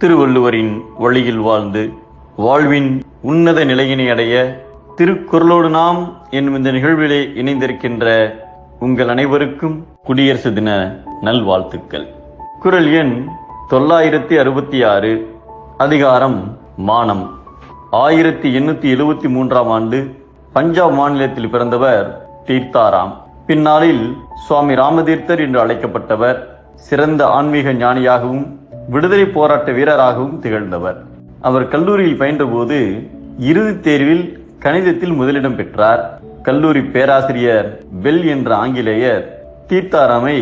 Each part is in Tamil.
திருவள்ளுவரின் வழியில் வாழ்ந்து வாழ்வின் உன்னத நிலையினை அடைய திருக்குறளோடு நாம் என்னும் இந்த நிகழ்விலே இணைந்திருக்கின்ற உங்கள் அனைவருக்கும் குடியரசு தின நல்வாழ்த்துக்கள். குறள் எண் 966, அதிகாரம் மானம். 1873 ஆண்டு பஞ்சாப் மாநிலத்தில் பிறந்தவர் தீர்த்தாராம். பின்னாளில் சுவாமி ராமதீர்த்தர் என்று அழைக்கப்பட்டவர். சிறந்த ஆன்மீக ஞானியாகவும் விடுதலை போராட்ட வீரராகவும் திகழ்ந்தவர். அவர் கல்லூரியில் பயின்றபோது இறுதித் தேர்வில் கணிதத்தில் முதலிடம் பெற்றார். கல்லூரி பேராசிரியர் பெல் என்ற ஆங்கிலேயர் தீர்த்தாராமை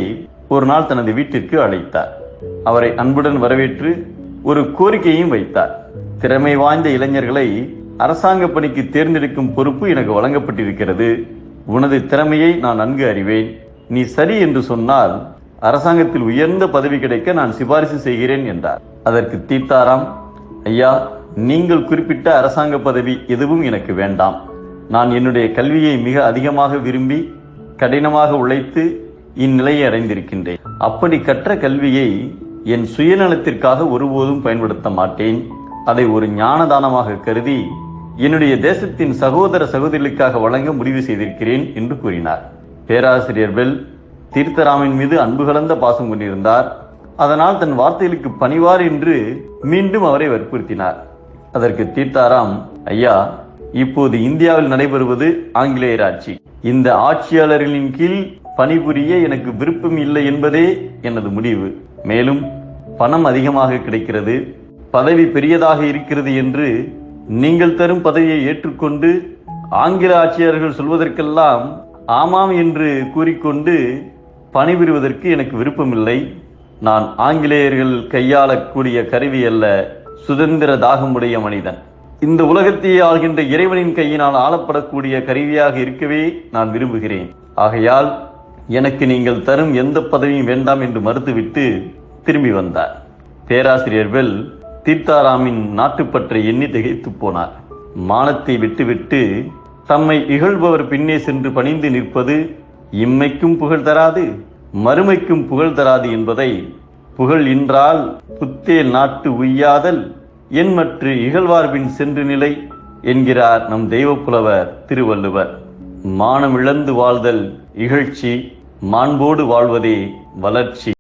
ஒரு நாள் தனது வீட்டிற்கு அழைத்தார். அவரை அன்புடன் வரவேற்று ஒரு கோரிக்கையும் வைத்தார். திறமை வாய்ந்த இளைஞர்களை அரசாங்க பணிக்கு தேர்ந்தெடுக்கும் பொறுப்பு எனக்கு வழங்கப்பட்டிருக்கிறது. உனது திறமையை நான் நன்கு அறிவேன். நீ சரி என்று சொன்னால் அரசாங்கத்தில் உயர்ந்த பதவி கிடைக்க நான் சிபாரிசு செய்கிறேன் என்றார். அதற்கு தீர்த்தாராம், ஐயா, நீங்கள் குறிப்பிட்ட அரசாங்க பதவி எதுவும் எனக்கு வேண்டாம். நான் என்னுடைய கல்வியை மிக அதிகமாக விரும்பி கடினமாக உழைத்து இந்நிலையை அடைந்திருக்கின்றேன். அப்படி கற்ற கல்வியை என் சுயநலத்திற்காக ஒருபோதும் பயன்படுத்த மாட்டேன். அதை ஒரு ஞானதானமாக கருதி என்னுடைய தேசத்தின் சகோதர சகோதரிகளுக்காக வழங்க முடிவு செய்திருக்கிறேன் என்று கூறினார். பேராசிரியர் பெல் தீர்த்தராமின் மீது அன்பு கலந்த பாசம் கொண்டிருந்தார். அதனால் தன் வார்த்தைகளுக்கு பணிவார் என்று மீண்டும் அவரை வற்புறுத்தினார். அதற்கு தீர்த்தாராம், ஐயா, இப்போது இந்தியாவில் நடைபெறுவது ஆங்கிலேயர் ஆட்சி. இந்த ஆட்சியாளர்களின் கீழ் பணிபுரிய எனக்கு விருப்பம் இல்லை என்பதே எனது முடிவு. மேலும் பணம் அதிகமாக கிடைக்கிறது, பதவி பெரியதாக இருக்கிறது என்று நீங்கள் தரும் பதவியை ஏற்றுக்கொண்டு ஆங்கில ஆட்சியாளர்கள் சொல்வதற்கெல்லாம் ஆமாம் என்று கூறிக்கொண்டு பணிபுரிவதற்கு எனக்கு விருப்பமில்லை. நான் ஆங்கிலேயர்கள் கையாளக்கூடிய கருவி அல்ல, சுதந்திர தாகமுடைய மனிதன். இந்த உலகத்தை ஆள்கின்ற இறைவனின் கையினால் ஆளப்படக்கூடிய கருவியாக இருக்கவே நான் விரும்புகிறேன். ஆகையால் எனக்கு நீங்கள் தரும் எந்த பதவியும் வேண்டாம் என்று மறுத்துவிட்டு திரும்பி வந்தார். பேராசிரியர் பெல் தீர்த்தாராமின் நாட்டுப்பற்றை எண்ணி திகைத்து போனார். மானத்தை விட்டுவிட்டு தம்மை இகழ்பவர் பின்னே சென்று பணிந்து நிற்பது இம்மைக்கும் புகழ் தராது, மறுமைக்கும் புகழ் தராது என்பதை புகழ் இன்றால் புத்தேல் நாட்டு உய்யாதல் என்மற்று இகழ்வார்பின் சென்று நிலை என்கிறார் நம் தெய்வப்புலவர் திருவள்ளுவர். மானம் இழந்து வாழ்தல் இகழ்ச்சி, மாண்போடு வாழ்வதே வளர்ச்சி.